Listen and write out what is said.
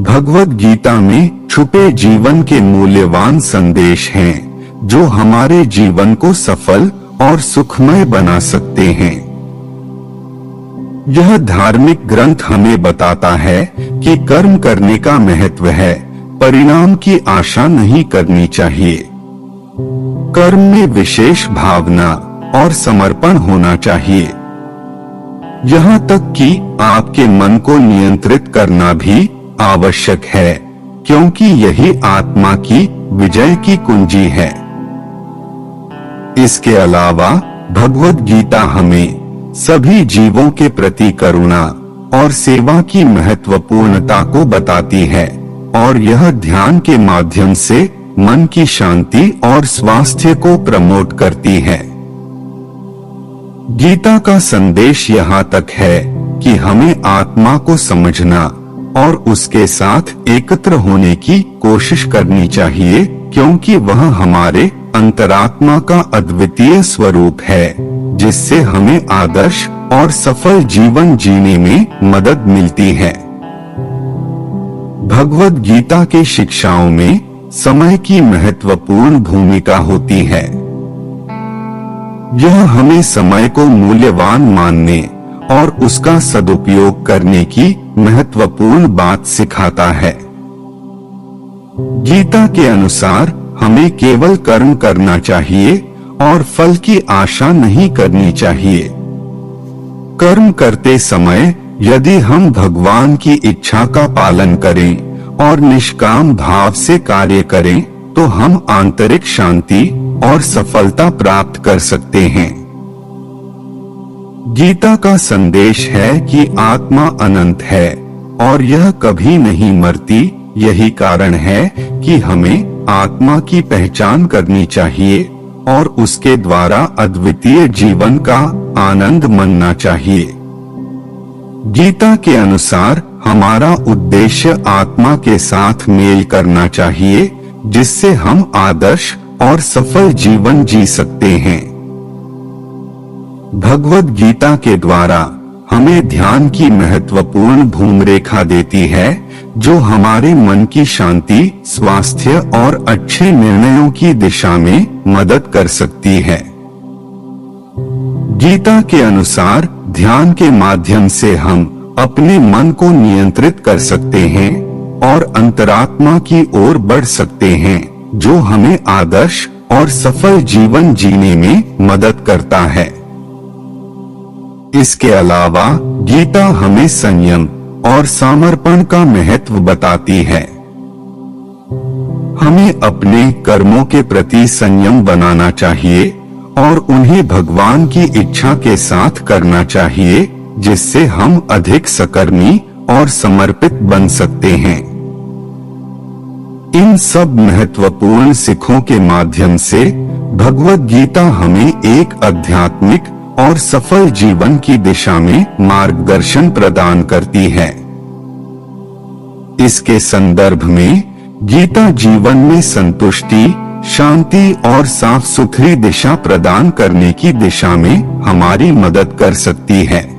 भगवद गीता में छुपे जीवन के मूल्यवान संदेश हैं, जो हमारे जीवन को सफल और सुखमय बना सकते हैं। यह धार्मिक ग्रंथ हमें बताता है कि कर्म करने का महत्व है, परिणाम की आशा नहीं करनी चाहिए। कर्म में विशेष भावना और समर्पण होना चाहिए। यहाँ तक कि आपके मन को नियंत्रित करना भी आवश्यक है, क्योंकि यही आत्मा की विजय की कुंजी है। इसके अलावा भगवद गीता हमें सभी जीवों के प्रति करुणा और सेवा की महत्वपूर्णता को बताती है, और यह ध्यान के माध्यम से मन की शांति और स्वास्थ्य को प्रमोट करती है। गीता का संदेश यहाँ तक है कि हमें आत्मा को समझना और उसके साथ एकत्र होने की कोशिश करनी चाहिए, क्योंकि वह हमारे अंतरात्मा का अद्वितीय स्वरूप है, जिससे हमें आदर्श और सफल जीवन जीने में मदद मिलती है। भगवद गीता के शिक्षाओं में समय की महत्वपूर्ण भूमिका होती है। यह हमें समय को मूल्यवान मानने और उसका सदुपयोग करने की महत्वपूर्ण बात सिखाता है। गीता के अनुसार हमें केवल कर्म करना चाहिए और फल की आशा नहीं करनी चाहिए। कर्म करते समय यदि हम भगवान की इच्छा का पालन करें और निष्काम भाव से कार्य करें, तो हम आंतरिक शांति और सफलता प्राप्त कर सकते हैं। गीता का संदेश है कि आत्मा अनंत है और यह कभी नहीं मरती। यही कारण है कि हमें आत्मा की पहचान करनी चाहिए और उसके द्वारा अद्वितीय जीवन का आनंद मानना चाहिए। गीता के अनुसार हमारा उद्देश्य आत्मा के साथ मेल करना चाहिए, जिससे हम आदर्श और सफल जीवन जी सकते हैं। भगवद गीता के द्वारा हमें ध्यान की महत्वपूर्ण भूमरेखा देती है, जो हमारे मन की शांति, स्वास्थ्य और अच्छे निर्णयों की दिशा में मदद कर सकती है। गीता के अनुसार ध्यान के माध्यम से हम अपने मन को नियंत्रित कर सकते हैं और अंतरात्मा की ओर बढ़ सकते हैं, जो हमें आदर्श और सफल जीवन जीने में मदद करता है। इसके अलावा गीता हमें संयम और समर्पण का महत्व बताती है। हमें अपने कर्मों के प्रति संयम बनाना चाहिए और उन्हें भगवान की इच्छा के साथ करना चाहिए, जिससे हम अधिक सकर्मी और समर्पित बन सकते हैं। इन सब महत्वपूर्ण सिखों के माध्यम से भगवद गीता हमें एक आध्यात्मिक और सफल जीवन की दिशा में मार्गदर्शन प्रदान करती है। इसके संदर्भ में गीता जीवन में संतुष्टि, शांति और साफ सुथरी दिशा प्रदान करने की दिशा में हमारी मदद कर सकती है।